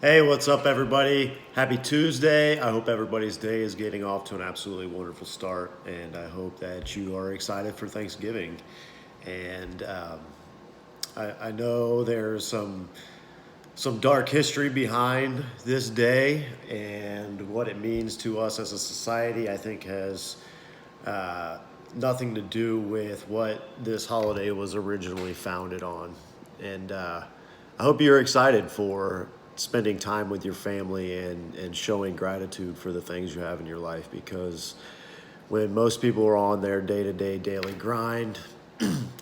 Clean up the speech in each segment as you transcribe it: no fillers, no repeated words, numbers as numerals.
Hey, what's up, everybody? Happy Tuesday. I hope everybody's day is getting off to an absolutely wonderful start, and I hope that you are excited for Thanksgiving. And I know there's some dark history behind this day, and what it means to us as a society, I think, has uh, nothing to do with what this holiday was originally founded on. And I hope you're excited for spending time with your family and showing gratitude for the things you have in your life, because when most people are on their day-to-day daily grind,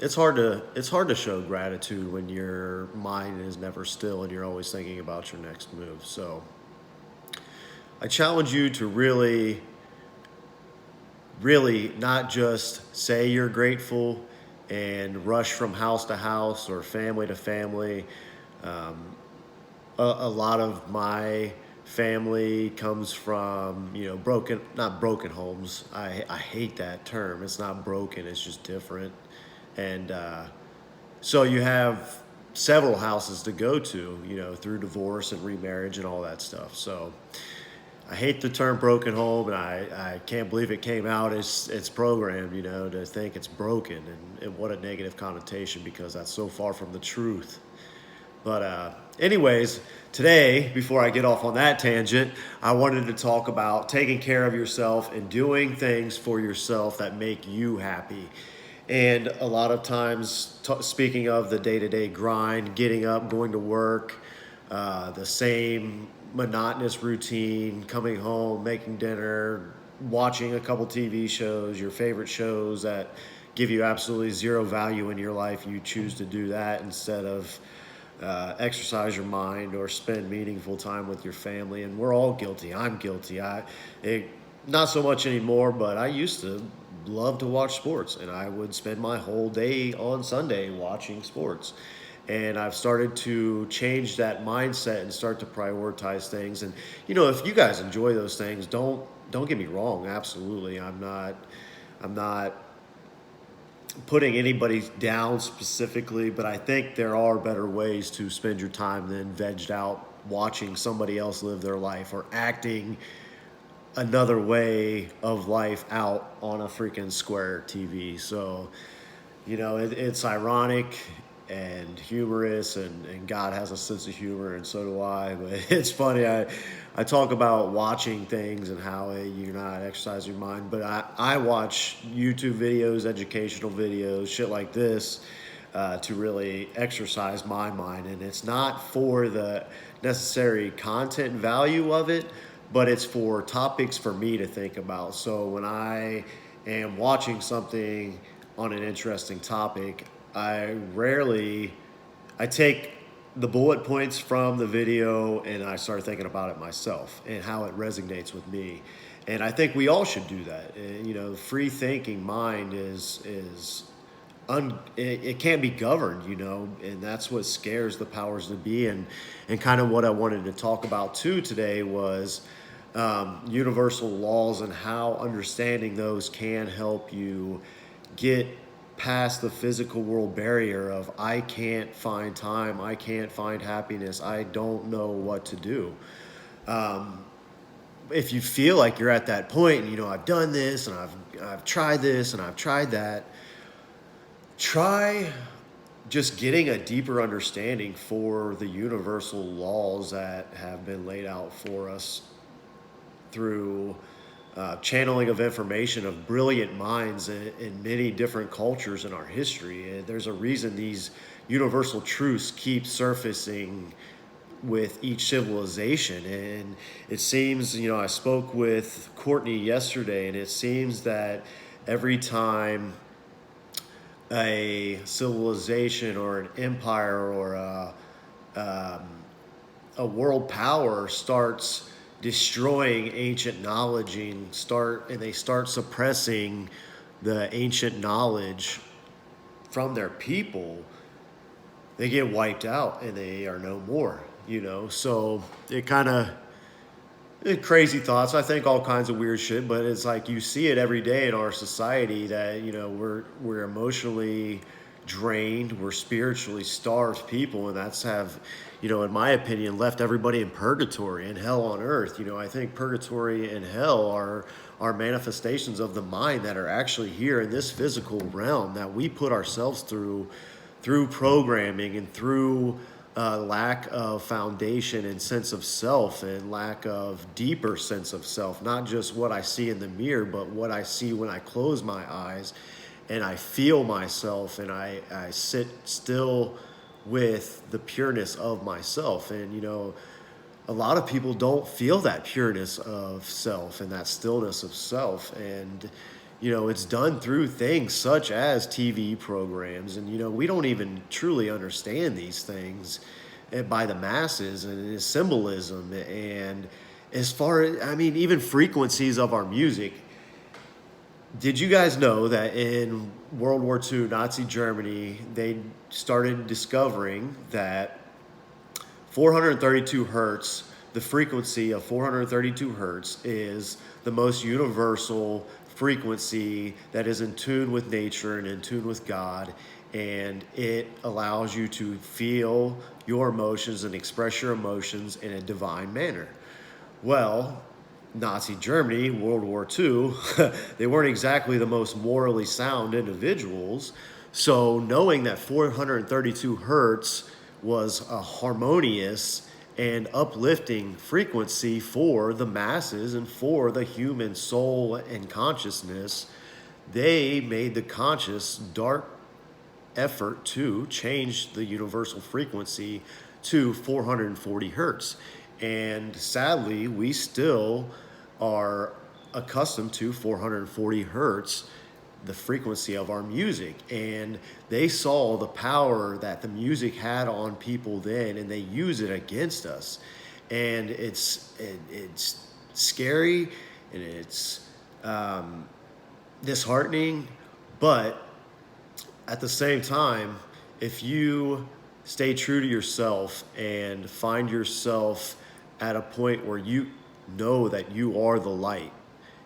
it's hard to show gratitude when your mind is never still and you're always thinking about your next move. So I challenge you to really not just say you're grateful and rush from house to house or family to family. Um, a lot of my family comes from, broken, not broken homes. I hate that term. It's not broken, it's just different. And so you have several houses to go to, through divorce and remarriage and all that stuff. So I hate the term broken home, and I can't believe it came out as it's programmed, to think it's broken, and what a negative connotation, because that's so far from the truth. But, anyways, today, before I get off on that tangent, I wanted to talk about taking care of yourself and doing things for yourself that make you happy. And a lot of times, speaking of the day to day grind, getting up, going to work, the same monotonous routine, coming home, making dinner, watching a couple TV shows, your favorite shows that give you absolutely zero value in your life, you choose to do that instead of exercise your mind or spend meaningful time with your family. And we're all guilty. I'm guilty. Not so much anymore, but I used to love to watch sports, and I would spend my whole day on Sunday watching sports. And I've started to change that mindset and start to prioritize things. And if you guys enjoy those things, don't get me wrong. Absolutely, I'm not putting anybody down specifically, but I think there are better ways to spend your time than vegged out watching somebody else live their life or acting another way of life out on a freaking square TV. So, it's ironic and humorous, and God has a sense of humor, and so do I. But it's funny. I talk about watching things and how you're not exercising your mind, but I watch YouTube videos, educational videos, shit like this, to really exercise my mind. And it's not for the necessary content value of it, but it's for topics for me to think about. So when I am watching something on an interesting topic, I take the bullet points from the video and I start thinking about it myself and how it resonates with me. And I think we all should do that. Free thinking mind it can't be governed, and that's what scares the powers that be. And kind of what I wanted to talk about too today was universal laws and how understanding those can help you get past the physical world barrier of I can't find time, I can't find happiness, I don't know what to do. Um, if you feel like you're at that point, I've done this and I've tried this and I've tried that, try just getting a deeper understanding for the universal laws that have been laid out for us through channeling of information of brilliant minds in many different cultures in our history. And there's a reason these universal truths keep surfacing with each civilization. And it seems, I spoke with Courtney yesterday, and it seems that every time a civilization or an empire or a world power starts destroying ancient knowledge and they start suppressing the ancient knowledge from their people, they get wiped out and they are no more. So it kind of crazy thoughts. I think all kinds of weird shit, but it's like you see it every day in our society that we're emotionally drained, we're spiritually starved people, and that's have, in my opinion, left everybody in purgatory and hell on earth. I think purgatory and hell are manifestations of the mind that are actually here in this physical realm that we put ourselves through programming and through lack of foundation and sense of self and lack of deeper sense of self, not just what I see in the mirror, but what I see when I close my eyes and I feel myself and I sit still with the pureness of myself. And, a lot of people don't feel that pureness of self and that stillness of self. And, it's done through things such as TV programs. And, we don't even truly understand these things by the masses and its symbolism. And as far as, even frequencies of our music. Did you guys know that in World War II, Nazi Germany, they started discovering that 432 hertz, the frequency of 432 hertz, is the most universal frequency that is in tune with nature and in tune with God, and it allows you to feel your emotions and express your emotions in a divine manner. Well, Nazi Germany, World War II, they weren't exactly the most morally sound individuals. So knowing that 432 hertz was a harmonious and uplifting frequency for the masses and for the human soul and consciousness, they made the conscious dark effort to change the universal frequency to 440 hertz. And sadly, we still are accustomed to 440 hertz, the frequency of our music. And they saw the power that the music had on people then, and they use it against us. And it's scary, and it's disheartening, but at the same time, if you stay true to yourself and find yourself at a point where you know that you are the light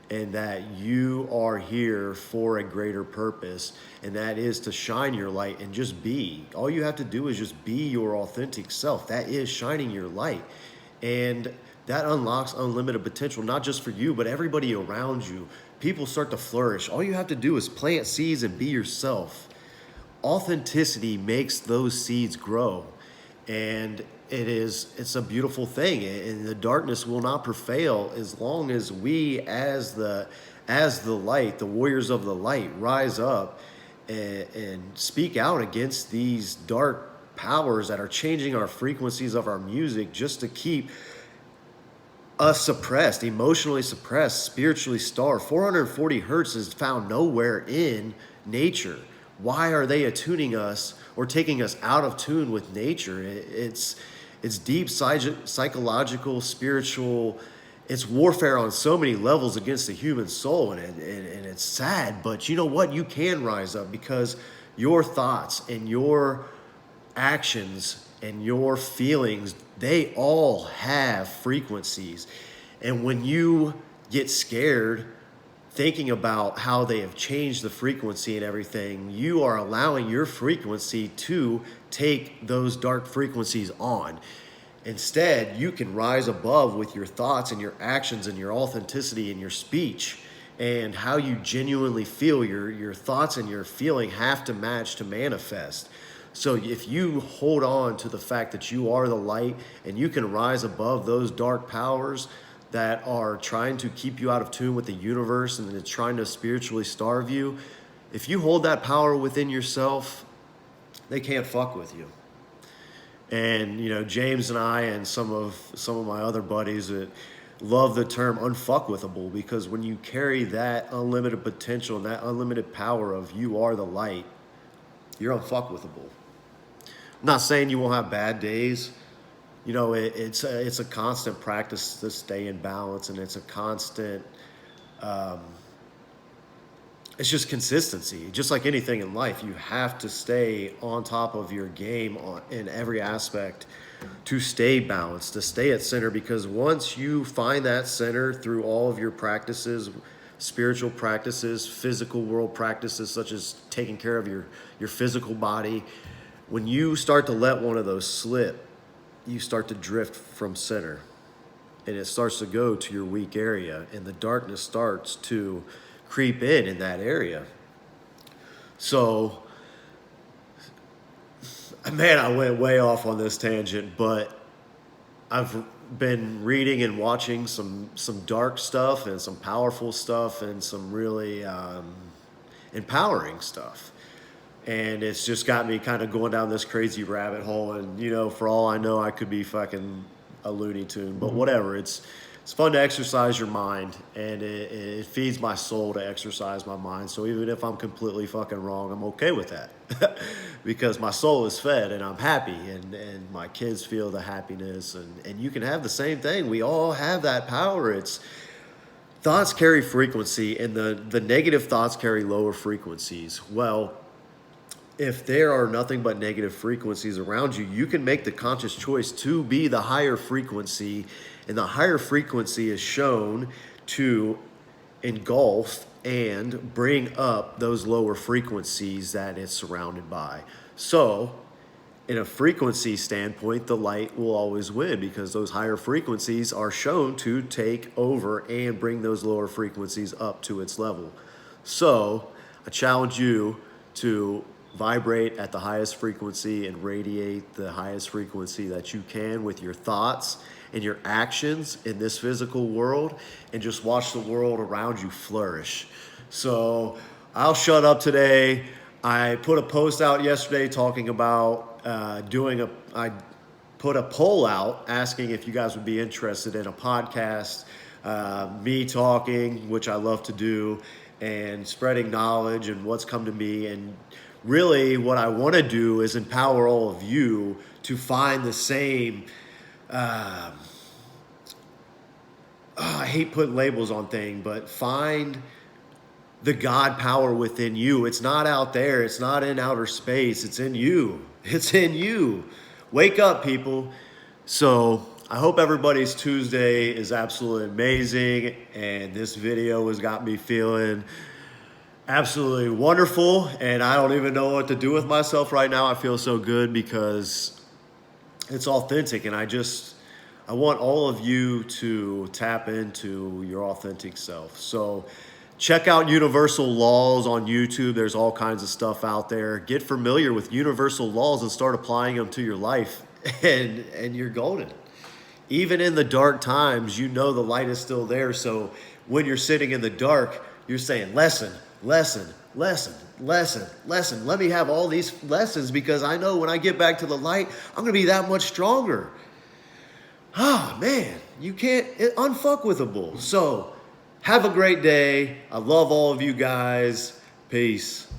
and that you are here for a greater purpose, and that is to shine your light and just be. All you have to do is just be your authentic self. That is shining your light. And that unlocks unlimited potential, not just for you, but everybody around you. People start to flourish. All you have to do is plant seeds and be yourself. Authenticity makes those seeds grow, and it's a beautiful thing, and the darkness will not prevail as long as we as the light, the warriors of the light, rise up and speak out against these dark powers that are changing our frequencies of our music just to keep us suppressed, emotionally suppressed, spiritually starved. 440 hertz is found nowhere in nature. Why are they attuning us or taking us out of tune with nature? It's deep psychological, spiritual. It's warfare on so many levels against the human soul, and it's sad. But you know what? You can rise up because your thoughts and your actions and your feelings, they all have frequencies. And when you get scared thinking about how they have changed the frequency and everything, you are allowing your frequency to take those dark frequencies on. Instead, you can rise above with your thoughts and your actions and your authenticity and your speech and how you genuinely feel. Your thoughts and your feeling have to match to manifest. So if you hold on to the fact that you are the light and you can rise above those dark powers that are trying to keep you out of tune with the universe and it's trying to spiritually starve you, if you hold that power within yourself, they can't fuck with you. And James and I and some of my other buddies that love the term unfuckwithable, because when you carry that unlimited potential and that unlimited power of you are the light, you're unfuckwithable. I'm not saying you won't have bad days. It's a constant practice to stay in balance, and it's a constant, it's just consistency. Just like anything in life, you have to stay on top of your game in every aspect to stay balanced, to stay at center, because once you find that center through all of your practices, spiritual practices, physical world practices, such as taking care of your physical body. When you start to let one of those slip, you start to drift from center, and it starts to go to your weak area, and the darkness starts to creep in that area. So, man, I went way off on this tangent, but I've been reading and watching some dark stuff and some powerful stuff and some really empowering stuff. And it's just got me kind of going down this crazy rabbit hole. And, you know, for all I know, I could be fucking a Looney Tune, but whatever. It's fun to exercise your mind, and it feeds my soul to exercise my mind. So even if I'm completely fucking wrong, I'm okay with that because my soul is fed and I'm happy, and my kids feel the happiness, and you can have the same thing. We all have that power. It's thoughts carry frequency, and the negative thoughts carry lower frequencies. Well, if there are nothing but negative frequencies around you, you can make the conscious choice to be the higher frequency, and the higher frequency is shown to engulf and bring up those lower frequencies that it's surrounded by. So, in a frequency standpoint, the light will always win because those higher frequencies are shown to take over and bring those lower frequencies up to its level. So, I challenge you to vibrate at the highest frequency and radiate the highest frequency that you can with your thoughts and your actions in this physical world, and just watch the world around you flourish. So I'll shut up today. I put a post out yesterday talking about I put a poll out asking if you guys would be interested in a podcast, me talking, which I love to do, and spreading knowledge and what's come to me. And really what I want to do is empower all of you to find the same, I hate putting labels on things, but find the God power within you. It's not out there. It's not in outer space. It's in you. It's in you. Wake up, people. So I hope everybody's Tuesday is absolutely amazing, and this video has got me feeling absolutely wonderful, and I don't even know what to do with myself right now. I feel so good because it's authentic, and I want all of you to tap into your authentic self. So check out Universal Laws on YouTube. There's all kinds of stuff out there. Get familiar with universal laws and start applying them to your life, and you're golden. Even in the dark times, you know the light is still there. So when you're sitting in the dark, you're saying, lesson, lesson, lesson, lesson, lesson. Let me have all these lessons because I know when I get back to the light, I'm going to be that much stronger. Ah, man, you can't, unfuckwithable. So have a great day. I love all of you guys. Peace.